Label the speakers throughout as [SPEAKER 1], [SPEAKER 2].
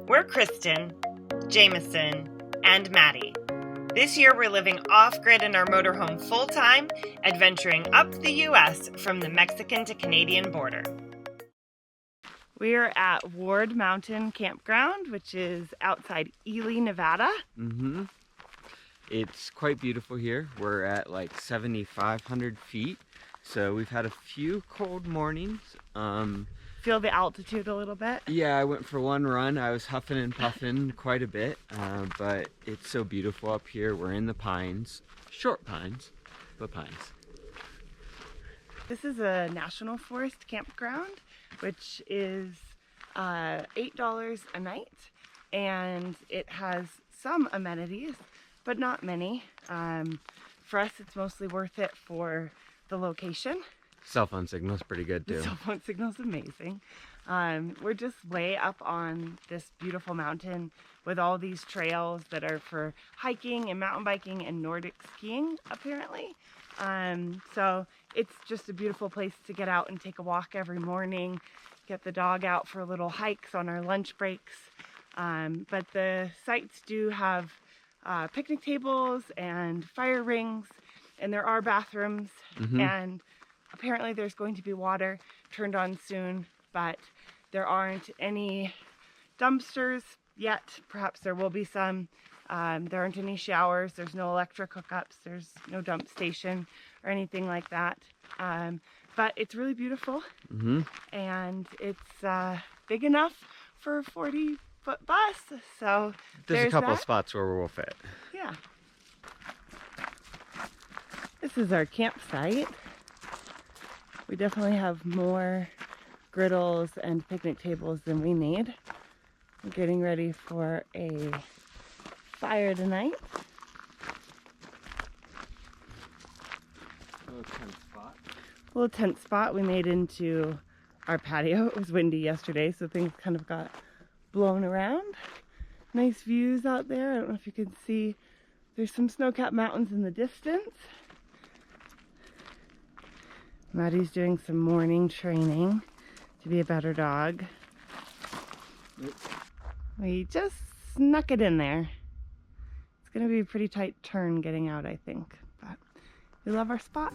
[SPEAKER 1] We're Kristen, Jameson, and Maddie. This year we're living off-grid in our motorhome full-time, adventuring up the U.S. from the Mexican to Canadian border. We are at Ward Mountain Campground, which is outside Ely, Nevada.
[SPEAKER 2] It's quite beautiful here. We're at like 7,500 feet, so we've had a few cold mornings.
[SPEAKER 1] Feel the altitude a little bit?
[SPEAKER 2] Yeah, I went for one run. I was huffing and puffing quite a bit, but it's so beautiful up here. We're in the pines, short pines, but pines.
[SPEAKER 1] This is a national forest campground, which is $8 a night, and it has some amenities, but not many. For us, it's mostly worth it for the location.
[SPEAKER 2] Cell phone signal's pretty good too.
[SPEAKER 1] The cell phone signal's amazing. We're just way up on this beautiful mountain with all these trails that are for hiking and mountain biking and Nordic skiing, apparently. So it's just a beautiful place to get out and take a walk every morning, get the dog out for little hikes on our lunch breaks. But the sites do have picnic tables and fire rings, and there are bathrooms, and apparently there's going to be water turned on soon, but there aren't any dumpsters yet. Perhaps there will be some. There aren't any showers, there's no electric hookups, there's no dump station or anything like that. But it's really beautiful, and it's big enough for a 40-foot bus. So
[SPEAKER 2] there's a couple of spots where we'll fit.
[SPEAKER 1] Yeah. This is our campsite. We definitely have more griddles and picnic tables than we need. We're getting ready for a fire tonight. Little tent spot we made into our patio. It was windy yesterday, so things kind of got blown around. Nice views out there. I don't know if you can see. There's some snow-capped mountains in the distance. Maddie's doing some morning training to be a better dog. We just snuck it in there. It's going to be a pretty tight turn getting out, I think, but we love our spot.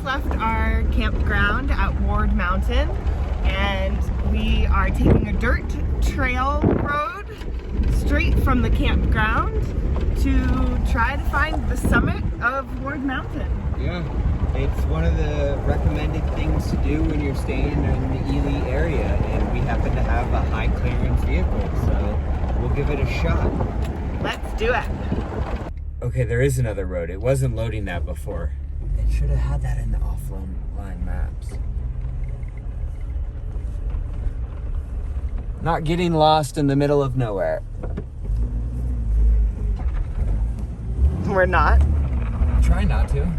[SPEAKER 1] Left our campground at Ward Mountain, and we are taking a dirt trail road straight from the campground to try to find the summit of Ward Mountain.
[SPEAKER 2] Yeah, it's one of the recommended things to do when you're staying in the Ely area, and we happen to have a high clearance vehicle, so we'll give it a shot.
[SPEAKER 1] Let's do it.
[SPEAKER 2] Okay, there is another road. It wasn't loading that before. It should have had that in the offline maps. Not getting lost in the middle of nowhere.
[SPEAKER 1] We're not.
[SPEAKER 2] Try not to.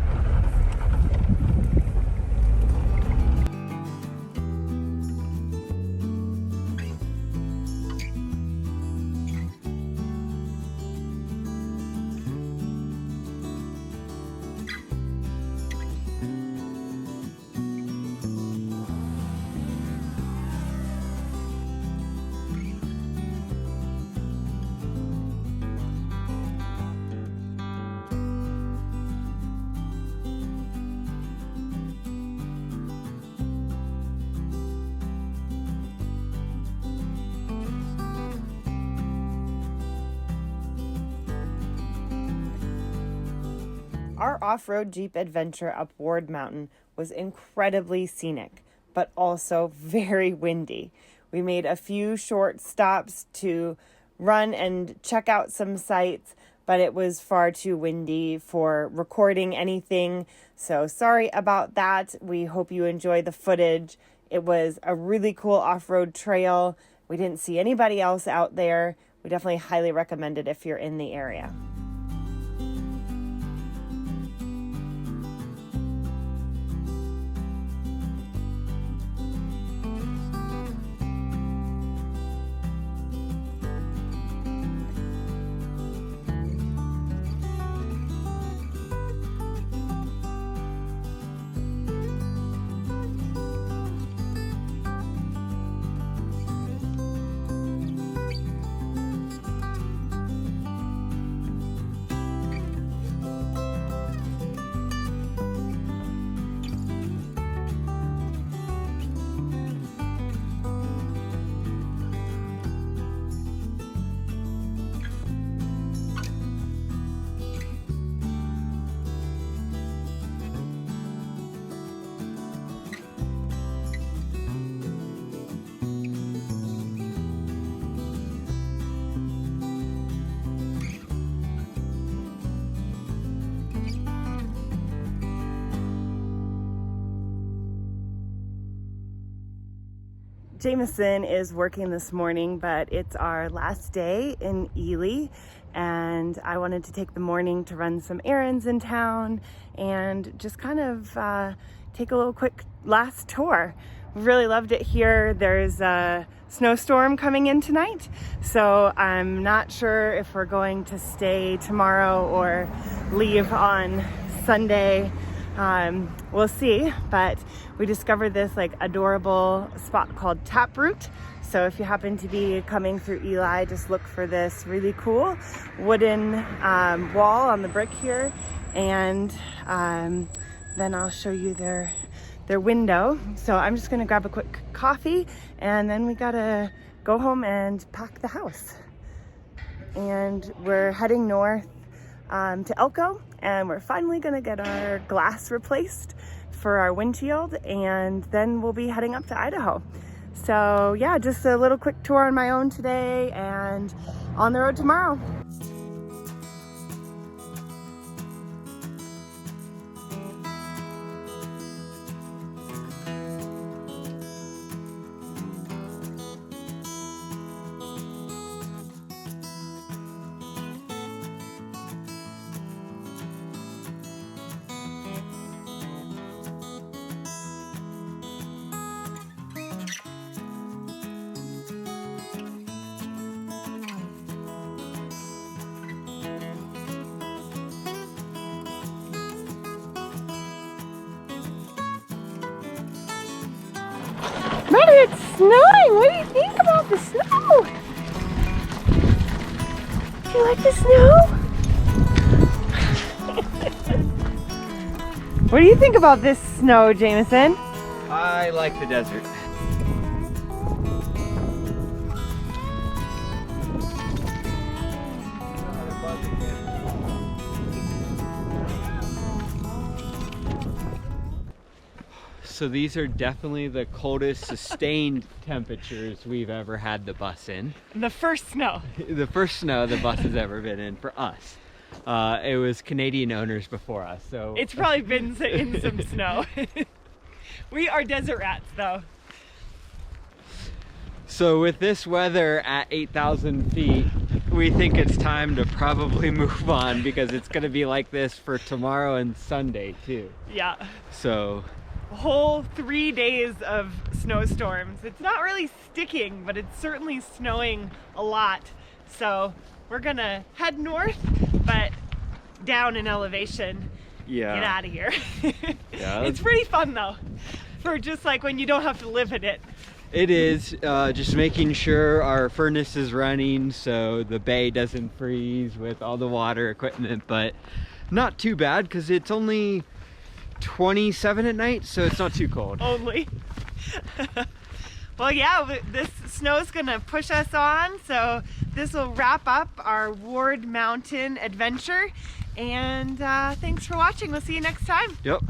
[SPEAKER 1] Our off-road Jeep adventure up Ward Mountain was incredibly scenic, but also very windy. We made a few short stops to run and check out some sites, but it was far too windy for recording anything. So sorry about that. We hope you enjoy the footage. It was a really cool off-road trail. We didn't see anybody else out there. We definitely highly recommend it if you're in the area. Jameson is working this morning, but it's our last day in Ely, and I wanted to take the morning to run some errands in town and just kind of take a little quick last tour. Really loved it here. There's a snowstorm coming in tonight, so I'm not sure if we're going to stay tomorrow or leave on Sunday. We'll see, but we discovered this like adorable spot called Taproot. So if you happen to be coming through Ely, just look for this really cool wooden wall on the brick here, and then I'll show you their window. So I'm just gonna grab a quick coffee, and then we gotta go home and pack the house. And we're heading north to Elko, and we're finally gonna get our glass replaced for our windshield, and then we'll be heading up to Idaho. So yeah, just a little quick tour on my own today, and on the road tomorrow. Mother, it's snowing! What do you think about the snow? Do you like the snow? What do you think about this snow, Jameson?
[SPEAKER 2] I like the desert. So these are definitely the coldest sustained temperatures we've ever had the bus in.
[SPEAKER 1] The first snow.
[SPEAKER 2] The first snow the bus has ever been in for us. It was Canadian owners before us, so...
[SPEAKER 1] It's probably been in some snow. We are desert rats, though.
[SPEAKER 2] So with this weather at 8,000 feet, we think it's time to probably move on, because it's going to be like this for tomorrow and Sunday, too.
[SPEAKER 1] Yeah.
[SPEAKER 2] So...
[SPEAKER 1] A whole 3 days of snowstorms. It's not really sticking, but it's certainly snowing a lot. So we're gonna head north, but down in elevation.
[SPEAKER 2] Yeah.
[SPEAKER 1] Get out of here.
[SPEAKER 2] Yeah.
[SPEAKER 1] It's pretty fun though, for just like when you don't have to live in it.
[SPEAKER 2] It is, just making sure our furnace is running so the bay doesn't freeze with all the water equipment, but not too bad because it's only 27 at night, so it's not too cold.
[SPEAKER 1] Only. Well, yeah, this snow's gonna push us on, so this will wrap up our Ward Mountain adventure, and thanks for watching. We'll see you next time.
[SPEAKER 2] Yep.